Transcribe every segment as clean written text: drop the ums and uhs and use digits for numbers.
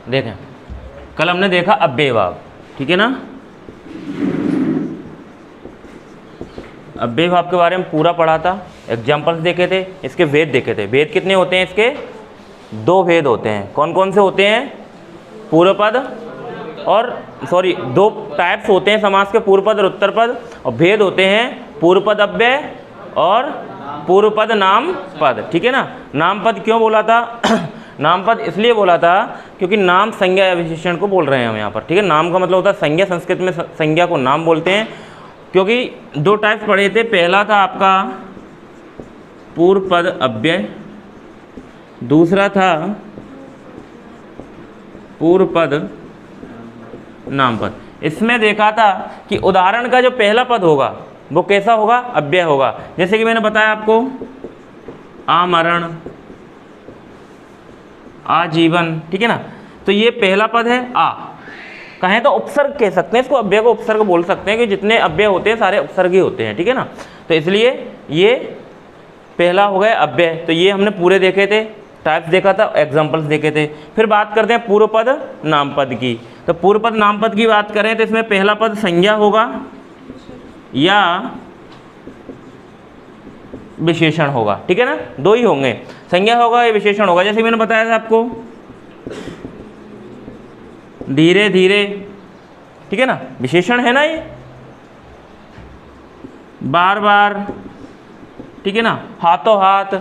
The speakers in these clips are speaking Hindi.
देखें, कल हमने देखा अव्ययभाव, ठीक है ना। अव्ययभाव के बारे में पूरा पढ़ा था, एग्जाम्पल्स देखे थे, इसके भेद देखे थे। भेद कितने होते हैं इसके? 2 भेद होते हैं। कौन कौन से होते हैं? पूर्व पद और 2 टाइप्स होते हैं समास के, पूर्व पद और उत्तर पद। और भेद होते हैं पूर्व पद अव्यय और पूर्व पद नाम पद, ठीक है ना। नाम पद क्यों बोला था? नाम पद इसलिए बोला था क्योंकि नाम संज्ञा या विशेषण को बोल रहे हैं हम यहाँ पर, ठीक है। नाम का मतलब होता है संज्ञा, संस्कृत में संज्ञा को नाम बोलते हैं। क्योंकि 2 टाइप्स पढ़े थे, पहला था आपका पूर्व पद अव्यय, दूसरा था पूर्व पद नाम पद। इसमें देखा था कि उदाहरण का जो पहला पद होगा वो कैसा होगा? अव्यय होगा। जैसे कि मैंने बताया आपको, आमरण, आजीवन, ठीक है ना। तो ये पहला पद है आ, कहें तो उपसर्ग कह सकते हैं इसको, अव्यय को उपसर्ग बोल सकते हैं कि जितने अव्यय होते हैं सारे उपसर्ग ही होते हैं, ठीक है ना। तो इसलिए ये पहला हो गया अव्यय। तो ये हमने पूरे देखे थे, टाइप्स देखा था, एग्जांपल्स देखे थे। फिर बात करते हैं पूर्व पद नाम पद की। तो पूर्व पद नाम पद की बात करें तो इसमें पहला पद संज्ञा होगा या विशेषण होगा, ठीक है ना। 2 ही होंगे, संज्ञा होगा या विशेषण होगा। जैसे मैंने बताया था आपको, धीरे धीरे, ठीक है ना, विशेषण है ना ये। बार बार, ठीक है ना, हाथों हाथ,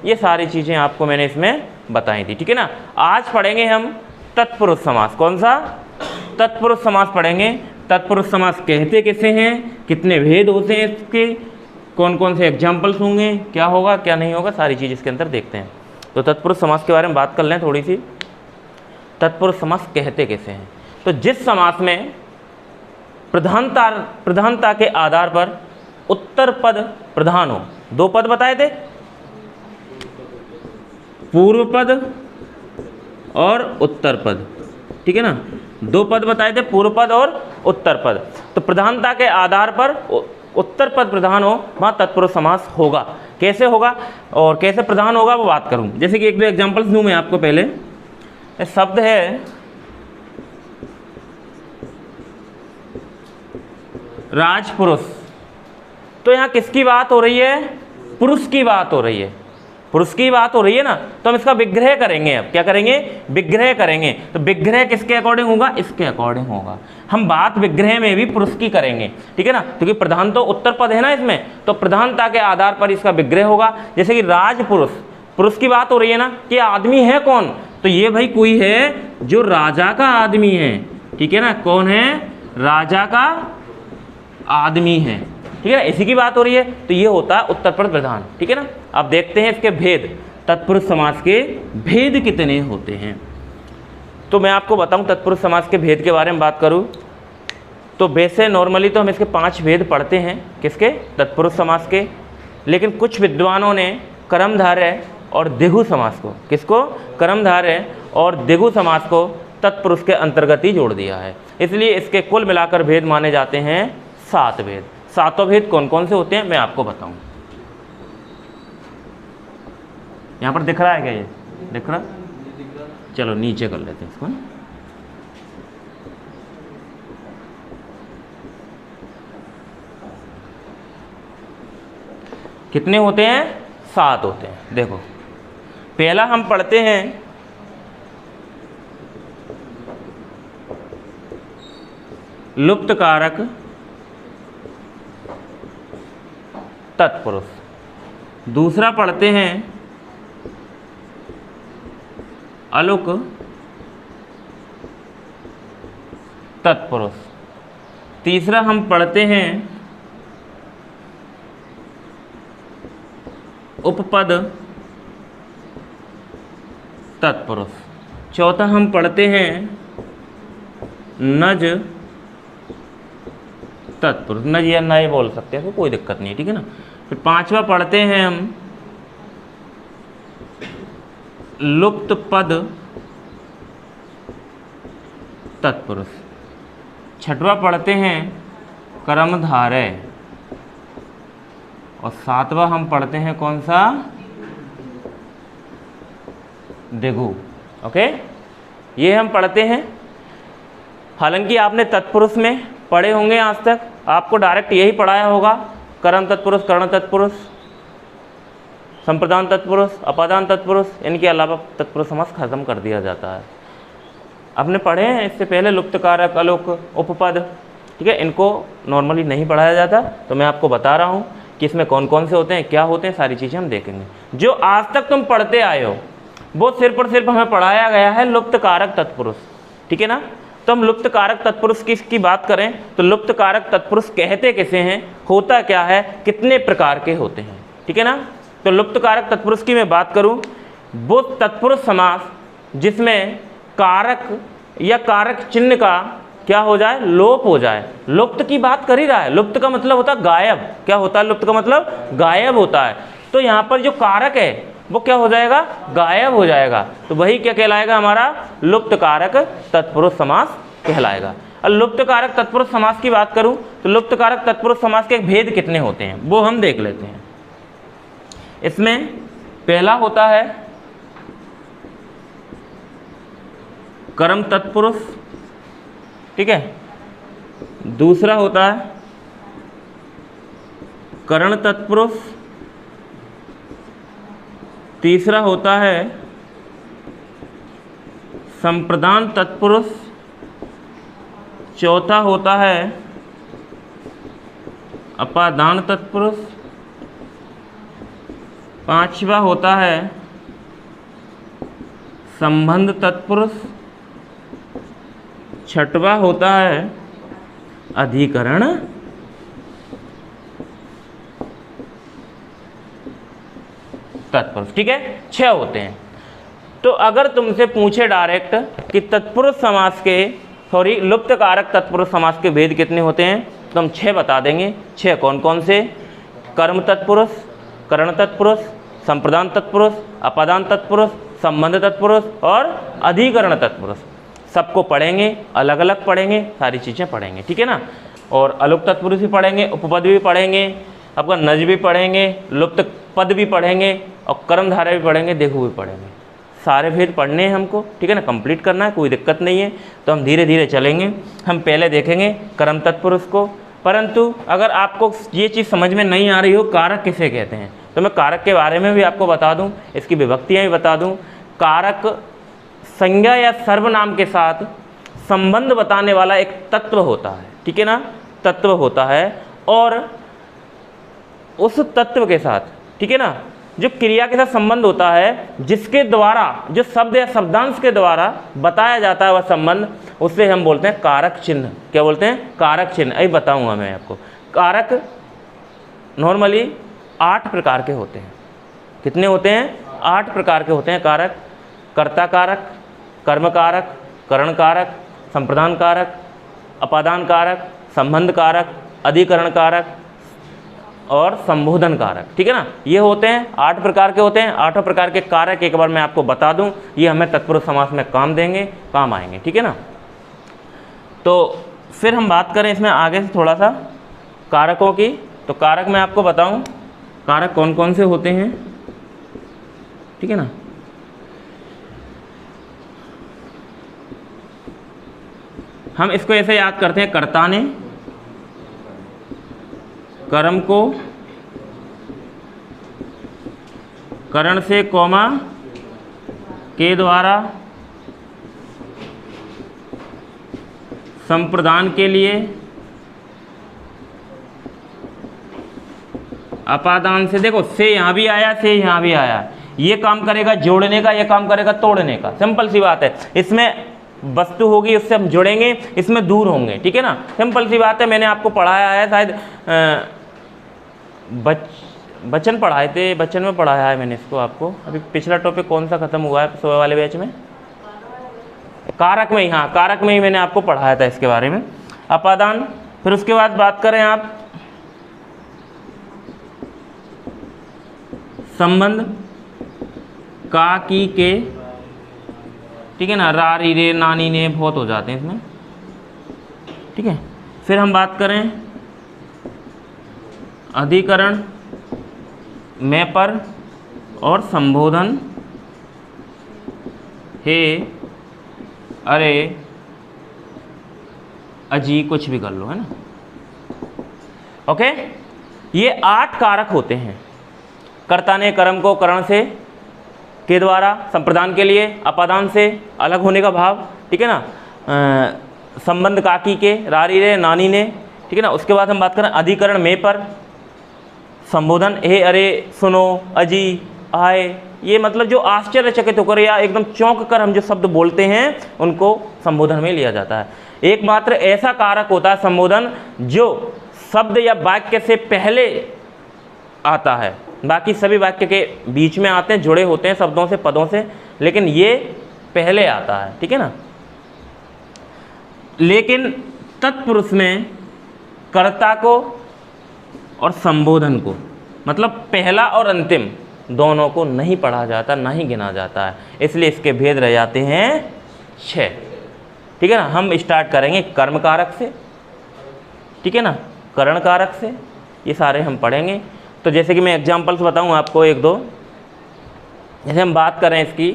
ये सारी चीजें आपको मैंने इसमें बताई थी, ठीक है ना। आज पढ़ेंगे हम तत्पुरुष समास। कौन सा? तत्पुरुष समास पढ़ेंगे। तत्पुरुष समास कहते किसे हैं, कितने भेद होते हैं इसके, कौन कौन से एग्जाम्पल्स होंगे, क्या होगा क्या नहीं होगा, सारी चीज़ इसके अंदर देखते हैं। तो तत्पुरुष समास के बारे में बात कर लें थोड़ी सी। तत्पुरुष समास कहते कैसे हैं? तो जिस समास में प्रधानता के आधार पर उत्तर पद प्रधान हो। 2 पद बताए थे, पूर्व पद और उत्तर पद, ठीक है ना। 2 पद बताए थे, पूर्व पद और उत्तर पद। तो प्रधानता के आधार पर उत्तर पद प्रधान हो, वहाँ तत्पुरुष समास होगा। कैसे होगा और कैसे प्रधान होगा वो बात करूँ। जैसे कि 1-2 एग्जाम्पल्स दूँ मैं आपको। पहले शब्द है राजपुरुष। तो यहाँ किसकी बात हो रही है? पुरुष की बात हो रही है, पुरुष की बात हो रही है ना। तो हम इसका विग्रह करेंगे। अब क्या करेंगे? विग्रह करेंगे। तो विग्रह किसके अकॉर्डिंग होगा? इसके अकॉर्डिंग होगा। हम बात विग्रह में भी पुरुष की करेंगे, ठीक है ना, क्योंकि प्रधान तो उत्तर पद है ना इसमें, तो प्रधानता के आधार पर इसका विग्रह होगा। जैसे कि राजपुरुष, पुरुष की बात हो रही है ना, कि आदमी है कौन? तो ये भाई कोई है जो राजा का आदमी है, ठीक है ना। कौन है? राजा का आदमी है, ठीक है ना, इसी की बात हो रही है। तो ये होता है उत्तर पद प्रधान, ठीक है ना। अब देखते हैं इसके भेद, तत्पुरुष समास के भेद कितने होते हैं। तो मैं आपको बताऊं तत्पुरुष समास के भेद के बारे में बात करूं तो वैसे नॉर्मली तो हम इसके 5 भेद पढ़ते हैं। किसके? तत्पुरुष समास के। लेकिन कुछ विद्वानों ने कर्मधारय और दिगु समास को, किसको? कर्मधारय और दिगु समास को तत्पुरुष के अंतर्गत ही जोड़ दिया है। इसलिए इसके कुल मिलाकर भेद माने जाते हैं 7 भेद। 7 भेद कौन कौन से होते हैं मैं आपको बताऊं। यहाँ पर दिख रहा है क्या? ये दिख रहा? चलो नीचे कर लेते हैं इसको। कितने होते हैं? 7 होते हैं। देखो, पहला हम पढ़ते हैं लुप्त कारक तत्पुरुष। दूसरा पढ़ते हैं अलुक तत्पुरुष। तीसरा हम पढ़ते हैं उपपद तत्पुरुष। चौथा हम पढ़ते हैं नज तत्पुरुष। नज या नए बोल सकते हैं, तो कोई दिक्कत नहीं है, ठीक है ना। फिर 5वां पढ़ते हैं हम लुप्त पद तत्पुरुष। 6वां पढ़ते हैं कर्मधारय। और 7वां हम पढ़ते हैं कौन सा? दिगु। ओके, ये हम पढ़ते हैं। हालांकि आपने तत्पुरुष में पढ़े होंगे आज तक, आपको डायरेक्ट यही पढ़ाया होगा, कर्म तत्पुरुष, कर्ण तत्पुरुष, संप्रदान तत्पुरुष, अपादान तत्पुरुष, इनके अलावा तत्पुरुष समास खत्म कर दिया जाता है। आपने पढ़े हैं इससे पहले लुप्त कारक, अलोक, उपपद, ठीक है, इनको नॉर्मली नहीं पढ़ाया जाता, तो मैं आपको बता रहा हूँ कि इसमें कौन कौन से होते हैं, क्या होते हैं, सारी चीज़ें हम देखेंगे। जो आज तक तुम पढ़ते आए हो वो सिर्फ और सिर्फ हमें पढ़ाया गया है लुप्त कारक तत्पुरुष, ठीक है ना। तो हम लुप्त कारक तत्पुरुष की बात करें तो लुप्त कारक तत्पुरुष कहते किसे हैं, होता क्या है, कितने प्रकार के होते हैं, ठीक है ना। तो लुप्त कारक तत्पुरुष की मैं बात करूं, वो तत्पुरुष समास जिसमें कारक या कारक चिन्ह का क्या हो जाए, लोप हो जाए। लुप्त की बात कर ही रहा है, लुप्त का मतलब होता है गायब। क्या होता है लुप्त का मतलब, गायब होता है। तो यहाँ पर जो कारक है वो क्या हो जाएगा, गायब हो जाएगा। तो वही क्या कहलाएगा, हमारा लुप्त कारक तत्पुरुष समास कहलाएगा। और लुप्त कारक तत्पुरुष समास की बात करूं तो लुप्त कारक तत्पुरुष समास के भेद कितने होते हैं वो हम देख लेते हैं। इसमें पहला होता है कर्म तत्पुरुष, ठीक है, दूसरा होता है कर्ण तत्पुरुष, तीसरा होता है संप्रदान तत्पुरुष, चौथा होता है अपादान तत्पुरुष, पांचवा होता है संबंध तत्पुरुष, छठवा होता है अधिकरण तत्पुरुष, ठीक है, 6 होते हैं। तो अगर तुमसे पूछे डायरेक्ट कि तत्पुरुष समास के लुप्त कारक तत्पुरुष समास के भेद कितने होते हैं तो हम 6 बता देंगे। 6 कौन कौन से, कर्म तत्पुरुष, कर्ण तत्पुरुष, संप्रदान तत्पुरुष, अपादान तत्पुरुष, संबंध तत्पुरुष और अधिकरण तत्पुरुष। सबको पढ़ेंगे, अलग अलग पढ़ेंगे, सारी चीज़ें पढ़ेंगे, ठीक है ना। और अलोक तत्पुरुष भी पढ़ेंगे, उपपद भी पढ़ेंगे, आपका नज भी पढ़ेंगे, लुप्त पद भी पढ़ेंगे और कर्मधारय भी पढ़ेंगे, देखो भी पढ़ेंगे। सारे भेद पढ़ने हैं हमको, ठीक है ना, कंप्लीट करना है, कोई दिक्कत नहीं है। तो हम धीरे धीरे चलेंगे। हम पहले देखेंगे कर्म तत्पुरुष को। परंतु अगर आपको ये चीज़ समझ में नहीं आ रही हो कारक किसे कहते हैं तो मैं कारक के बारे में भी आपको बता दूं, इसकी विभक्तियाँ भी बता दूं। कारक संज्ञा या सर्वनाम के साथ संबंध बताने वाला एक तत्व होता है, ठीक है ना, तत्व होता है। और उस तत्व के साथ, ठीक है ना, जो क्रिया के साथ संबंध होता है, जिसके द्वारा जो शब्द या शब्दांश के द्वारा बताया जाता है वह संबंध, उससे हम बोलते हैं कारक चिन्ह। क्या बोलते हैं, कारक चिन्ह। अभी बताऊंगा मैं आपको। कारक नॉर्मली 8 प्रकार के होते हैं। कितने होते हैं, 8 प्रकार के होते हैं कारक। कर्ता कारक, कर्म कारक, करण कारक, संप्रदान कारक, अपादान कारक, संबंध कारक, अधिकरण कारक और संबोधन कारक, ठीक है ना। ये होते हैं 8 प्रकार के होते हैं। 8 प्रकार के कारक एक बार मैं आपको बता दूं, ये हमें तत्पुरुष समास में काम देंगे, काम आएंगे, ठीक है ना। तो फिर हम बात करें इसमें आगे से थोड़ा सा कारकों की। तो कारक मैं आपको बताऊं कारक कौन कौन से होते हैं, ठीक है ना। हम इसको ऐसे याद करते हैं, कर्ता ने कर्म को करण से कौमा के द्वारा संप्रदान के लिए अपादान से, देखो से यहाँ भी आया, से यहाँ भी आया, ये काम करेगा जोड़ने का, ये काम करेगा तोड़ने का। सिंपल सी बात है। इसमें वस्तु होगी, उससे हम जुड़ेंगे, इसमें दूर होंगे, ठीक है ना। सिंपल सी बात है। मैंने आपको पढ़ाया है, शायद बचन पढ़ाए थे, बचन में पढ़ाया है मैंने इसको आपको। अभी पिछला टॉपिक कौन सा खत्म हुआ है 100 वाले बैच में, कारक में ही, हाँ कारक में ही मैंने आपको पढ़ाया था इसके बारे में, अपादान। फिर उसके बाद बात करें आप संबंध, का, की, के, ठीक है ना, रा, री, रे, नानी, ने बहुत हो जाते हैं इसमें, ठीक है। फिर हम बात करें अधिकरण, मैं पर और संबोधन, हे, अरे अजी, कुछ भी कर लो, है ना। ओके, ये 8 कारक होते हैं। कर्ता ने कर्म को करण से के द्वारा, संप्रदान के लिए अपादान से अलग होने का भाव, ठीक है ना, संबंध काकी के रारी रे नानी ने, ठीक है ना। उसके बाद हम बात करें अधिकरण में पर, संबोधन हे अरे सुनो अजी आए, ये मतलब जो आश्चर्यचकित होकर या एकदम चौंक कर हम जो शब्द बोलते हैं उनको संबोधन में लिया जाता है। एकमात्र ऐसा कारक होता है संबोधन जो शब्द या वाक्य से पहले आता है, बाकी सभी वाक्य के बीच में आते हैं, जुड़े होते हैं शब्दों से, पदों से, लेकिन ये पहले आता है, ठीक है ना। लेकिन तत्पुरुष में कर्ता को और संबोधन को, मतलब पहला और अंतिम दोनों को नहीं पढ़ा जाता, नहीं गिना जाता है, इसलिए इसके भेद रह जाते हैं 6, ठीक है ना। हम स्टार्ट करेंगे कर्म कारक से, ठीक है ना, करण कारक से, ये सारे हम पढ़ेंगे। तो जैसे कि मैं एग्जांपल्स बताऊं आपको 1-2, जैसे हम बात करें इसकी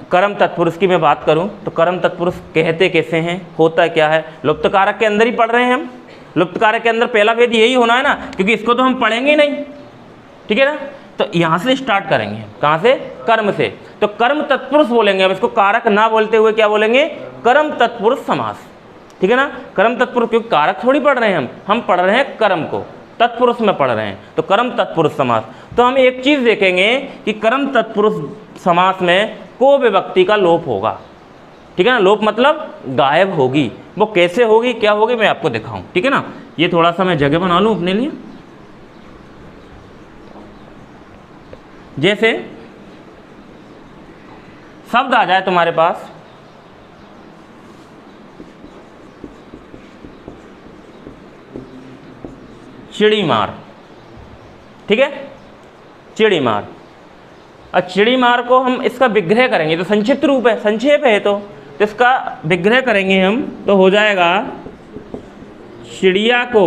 कर्म तत्पुरुष की मैं बात करूं तो कर्म तत्पुरुष कहते कैसे हैं, होता क्या है, लुप्त कारक के अंदर ही पढ़ रहे हैं हम। लुप्त कारक के अंदर पहला भेद यही होना है ना, क्योंकि इसको तो हम पढ़ेंगे ही नहीं, ठीक है ना। तो यहाँ से स्टार्ट करेंगे, कहाँ से, कर्म से। तो कर्म तत्पुरुष बोलेंगे, अब इसको कारक ना बोलते हुए क्या बोलेंगे, कर्म तत्पुरुष समास, ठीक है ना। कर्म तत्पुरुष, क्योंकि कारक थोड़ी पढ़ रहे हैं हम पढ़ रहे हैं कर्म को, तत्पुरुष में पढ़ रहे हैं, तो कर्म तत्पुरुष समास। तो हम एक चीज़ देखेंगे कि कर्म तत्पुरुष समास में को विभक्ति का लोप होगा, ठीक है ना। लोप मतलब गायब होगी, वो कैसे होगी, क्या होगी, मैं आपको दिखाऊं, ठीक है ना। ये थोड़ा सा मैं जगह बना लूं अपने लिए। जैसे शब्द आ जाए तुम्हारे पास, चिड़ी मार, ठीक है, चिड़ी मार। और चिड़ी मार को हम इसका विग्रह करेंगे, तो संक्षिप्त रूप है, संक्षेप है, तो इसका विग्रह करेंगे हम, तो हो जाएगा चिड़िया को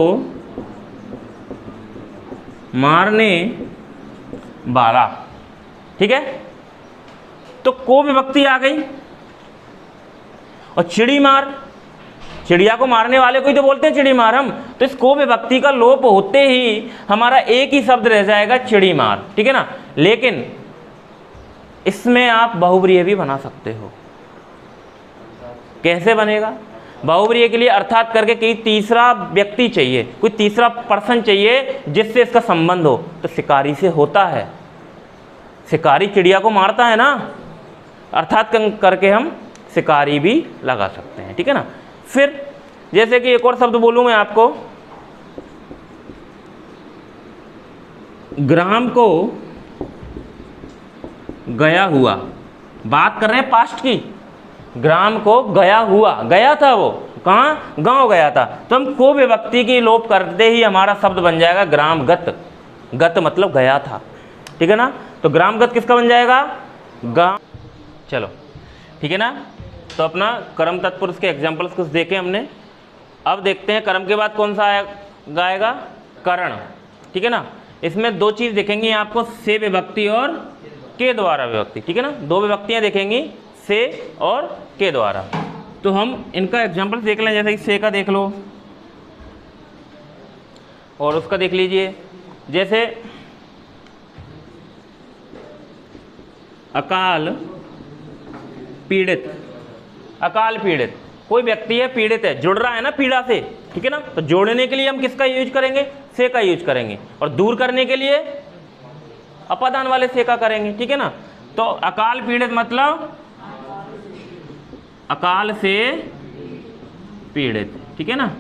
मारने वाला, ठीक है। तो को विभक्ति आ गई, और चिड़ी मार, चिड़िया को मारने वाले को ही तो बोलते हैं चिड़ी मार हम, तो इस को विभक्ति का लोप होते ही हमारा एक ही शब्द रह जाएगा चिड़ी मार, ठीक है ना। लेकिन इसमें आप बहुव्रीहि भी बना सकते हो। कैसे बनेगा, बहुव्रीहि के लिए अर्थात करके कोई तीसरा व्यक्ति चाहिए, कोई तीसरा पर्सन चाहिए जिससे इसका संबंध हो, तो शिकारी से होता है। शिकारी चिड़िया को मारता है ना, अर्थात करके हम शिकारी भी लगा सकते हैं, ठीक है ना। फिर जैसे कि एक और शब्द बोलूं मैं आपको, ग्राम को गया हुआ, बात कर रहे हैं पास्ट की, ग्राम को गया हुआ, गया था वो, कहाँ, गांव गया था, तो हम को विभक्ति की लोप करते ही हमारा शब्द बन जाएगा ग्रामगत, गत मतलब गया था, ठीक है ना। तो ग्रामगत किसका बन जाएगा, गांव। चलो ठीक है ना। तो अपना कर्म तत्पुरुष के एग्जाम्पल्स कुछ देखे हमने, अब देखते हैं कर्म के बाद कौन सा आएगा, करण, ठीक है ना। इसमें 2 चीज़ देखेंगे आपको, से विभक्ति और के द्वारा विभक्ति, ठीक है ना। 2 विभक्तियाँ देखेंगी, से और के द्वारा। तो हम इनका एग्जाम्पल देख लें, जैसे कि से का देख लो और उसका देख लीजिए। जैसे अकाल पीड़ित, अकाल पीड़ित, कोई व्यक्ति है पीड़ित है, जुड़ रहा है ना पीड़ा से, ठीक है ना। तो जोड़ने के लिए हम किसका यूज करेंगे, से का यूज करेंगे, और दूर करने के लिए अपादान वाले से का करेंगे, ठीक है ना। तो अकाल पीड़ित मतलब अकाल से पीड़ित, ठीक है ना।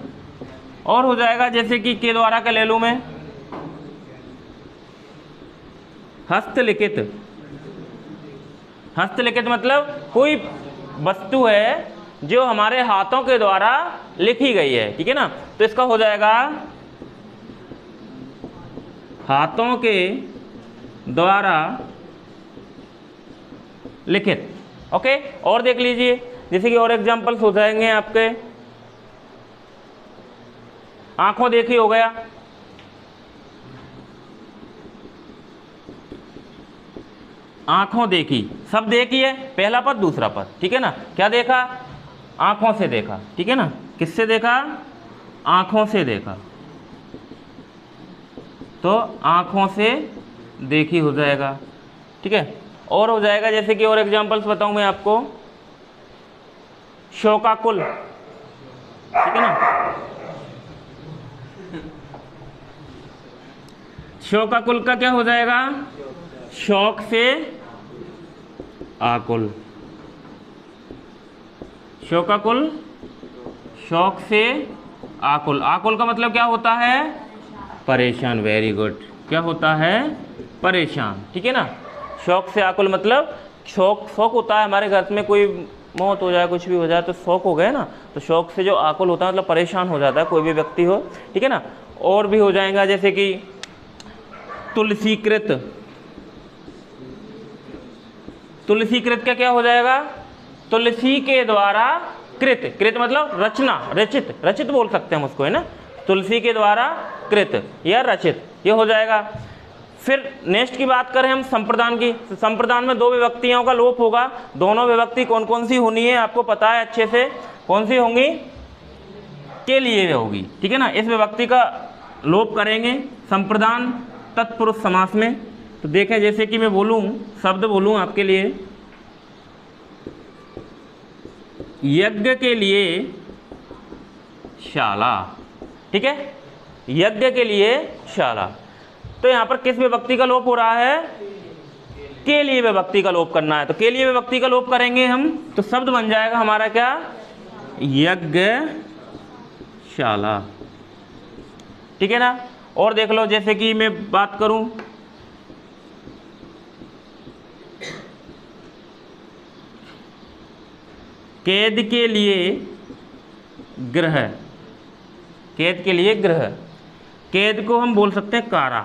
और हो जाएगा जैसे कि के द्वारा का ले लूं मैं, हस्तलिखित, हस्तलिखित मतलब कोई वस्तु है जो हमारे हाथों के द्वारा लिखी गई है, ठीक है ना। तो इसका हो जाएगा हाथों के द्वारा लिखित, ओके। और देख लीजिए, जैसे कि और एग्जांपल्स हो जाएंगे आपके, आंखों देखी हो गया, आंखों देखी, शब्द एक ही है, पहला पद दूसरा पद, ठीक है ना। क्या देखा? आंखों से देखा, ठीक है ना। किससे देखा? आंखों से देखा, तो आंखों से देखी हो जाएगा, ठीक है। और हो जाएगा जैसे कि और एग्जांपल्स बताऊं मैं आपको, शोकाकुल, ठीक है ना। शोकाकुल का क्या हो जाएगा? शौक से आकुल, शोकाकुल शौक से आकुल। आकुल का मतलब क्या होता है? परेशान। Very good. क्या होता है? परेशान, ठीक है ना। शौक से आकुल मतलब शौक होता है हमारे घर में, कोई मौत हो जाए, कुछ भी हो जाए तो शौक हो गए ना, तो शौक से जो आकुल होता है मतलब परेशान हो जाता है कोई भी व्यक्ति हो, ठीक है ना। और भी हो जाएगा जैसे कि तुलसीकृत, तुलसीकृत का क्या हो जाएगा? तुलसी के द्वारा कृत, कृत मतलब रचना, रचित, रचित बोल सकते हैं हम उसको, है ना। तुलसी के द्वारा कृत या रचित, ये हो जाएगा। फिर नेक्स्ट की बात करें हम संप्रदान की, तो संप्रदान में दो विभक्तियों का लोप होगा। दोनों विभक्ति कौन कौन सी होनी है आपको पता है अच्छे से, कौन सी होंगी? के लिए होगी, ठीक है ना। इस विभक्ति का लोप करेंगे संप्रदान तत्पुरुष समास में। तो देखें जैसे कि मैं बोलूं, शब्द बोलूं आपके लिए, यज्ञ के लिए शाला, ठीक है, यज्ञ के लिए शाला। तो यहां पर किस विभक्ति का लोप हो रहा है? के लिए विभक्ति का लोप करना है, तो के लिए विभक्ति का लोप करेंगे हम, तो शब्द बन जाएगा हमारा क्या? यज्ञशाला, ठीक है ना। और देख लो जैसे कि मैं बात करूं, कैद के लिए गृह, कैद के लिए गृह, कैद को हम बोल सकते हैं कारा,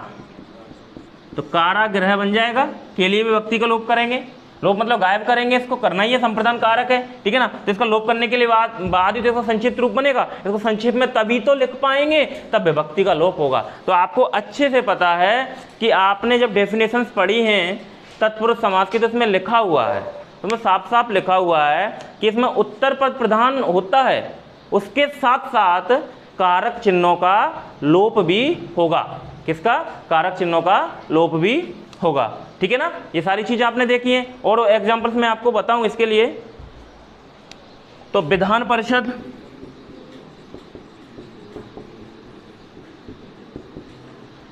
तो कारागृह बन जाएगा। के लिए विभक्ति का लोप करेंगे, लोप मतलब गायब करेंगे, इसको करना ही है, संप्रदान कारक है, ठीक है ना। तो इसका लोप करने के लिए बाद ही तो इसका संक्षिप्त रूप बनेगा, इसको संक्षिप्त में तभी तो लिख पाएंगे तब विभक्ति का लोप होगा। तो आपको अच्छे से पता है कि आपने जब डेफिनेशंस पढ़ी हैं तत्पुरुष समास की, तो इसमें लिखा हुआ है, उसमें साफ साफ लिखा हुआ है कि इसमें उत्तर पद प्रधान होता है, उसके साथ साथ कारक चिन्हों का लोप भी होगा। किसका? कारक चिन्हों का लोप भी होगा, ठीक है ना। ये सारी चीजें आपने देखी हैं, और एग्जांपल्स मैं आपको बताऊं इसके लिए। तो विधान परिषद,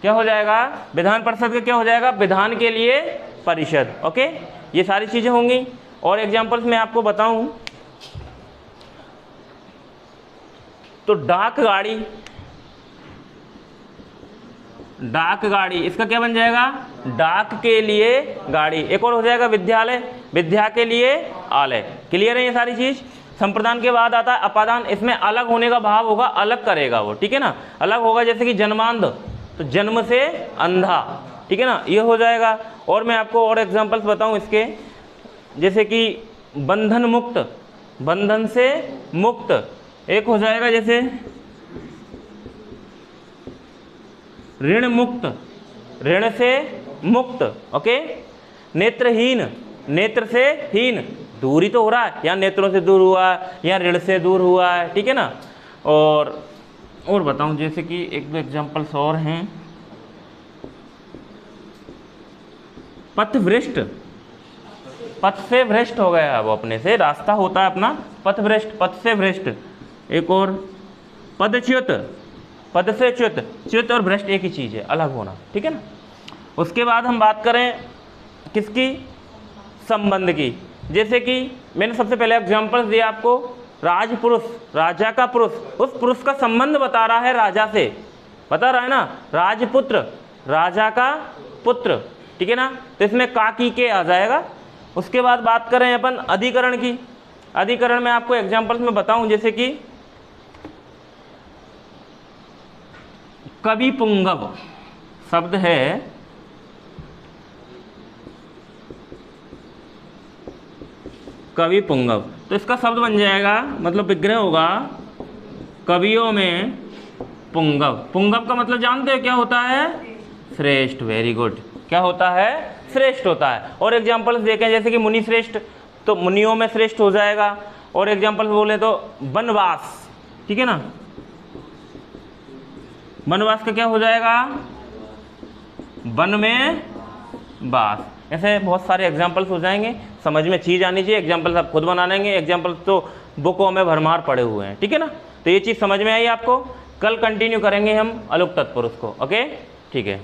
क्या हो जाएगा? विधान परिषद का क्या हो जाएगा? विधान के लिए परिषद, ओके। ये सारी चीजें होंगी। और एग्जांपल्स मैं आपको बताऊं तो डाक गाड़ी, डाक गाड़ी, इसका क्या बन जाएगा? डाक के लिए गाड़ी। एक और हो जाएगा विद्यालय, विद्या के लिए आलय। क्लियर है ये सारी चीज। संप्रदान के बाद आता है अपादान, इसमें अलग होने का भाव होगा, अलग करेगा वो, ठीक है ना। अलग होगा जैसे कि जन्मांध, तो जन्म से अंधा, ठीक है ना, ये हो जाएगा। और मैं आपको और एग्जांपल्स बताऊं इसके, जैसे कि बंधन मुक्त, बंधन से मुक्त। एक हो जाएगा जैसे ऋण मुक्त, ऋण से मुक्त, ओके। नेत्रहीन, नेत्र से हीन, दूरी तो हो रहा है, या नेत्रों से दूर हुआ है या ऋण से दूर हुआ है, ठीक है ना। और बताऊं जैसे कि एक दो एग्जांपल्स और हैं। पथभ्रष्ट, पथ से भ्रष्ट हो गया वो, अपने से रास्ता होता है अपना, पथभ्रष्ट, पथ से भ्रष्ट। एक और पदच्युत, पद से च्युत, च्युत और भ्रष्ट एक ही चीज है, अलग होना, ठीक है ना। उसके बाद हम बात करें किसकी? संबंध की। जैसे कि मैंने सबसे पहले एग्जांपल्स दिया आपको, राजपुरुष, राजा का पुरुष, उस पुरुष का संबंध बता रहा है राजा से, बता रहा है ना। राजपुत्र, राजा का पुत्र, ठीक है ना। तो इसमें का की के आ जाएगा। उसके बाद बात करें अपन अधिकरण की। अधिकरण में आपको एग्जांपल्स में बताऊं, जैसे कि कवि पुंगव शब्द है, कवि पुंगव, तो इसका शब्द बन जाएगा, मतलब विग्रह होगा कवियों में पुंगव। पुंगव का मतलब जानते हो क्या होता है? श्रेष्ठ। Very good. क्या होता है? श्रेष्ठ होता है। और एग्जाम्पल्स देखें जैसे कि मुनि श्रेष्ठ, तो मुनियों में श्रेष्ठ हो जाएगा। और एग्जाम्पल्स बोले तो वनवास, ठीक है ना, वनवास का क्या हो जाएगा, वन में वास। ऐसे बहुत सारे एग्जाम्पल्स हो जाएंगे, समझ में चीज़ आनी चाहिए। एग्जाम्पल्स आप खुद बना लेंगे, एग्जाम्पल्स तो बुकों में भरमार पड़े हुए हैं, ठीक है ना। तो ये चीज़ समझ में आई आपको। कल कंटिन्यू करेंगे हम अलुक तत्पुरुष को। ओके, ठीक है।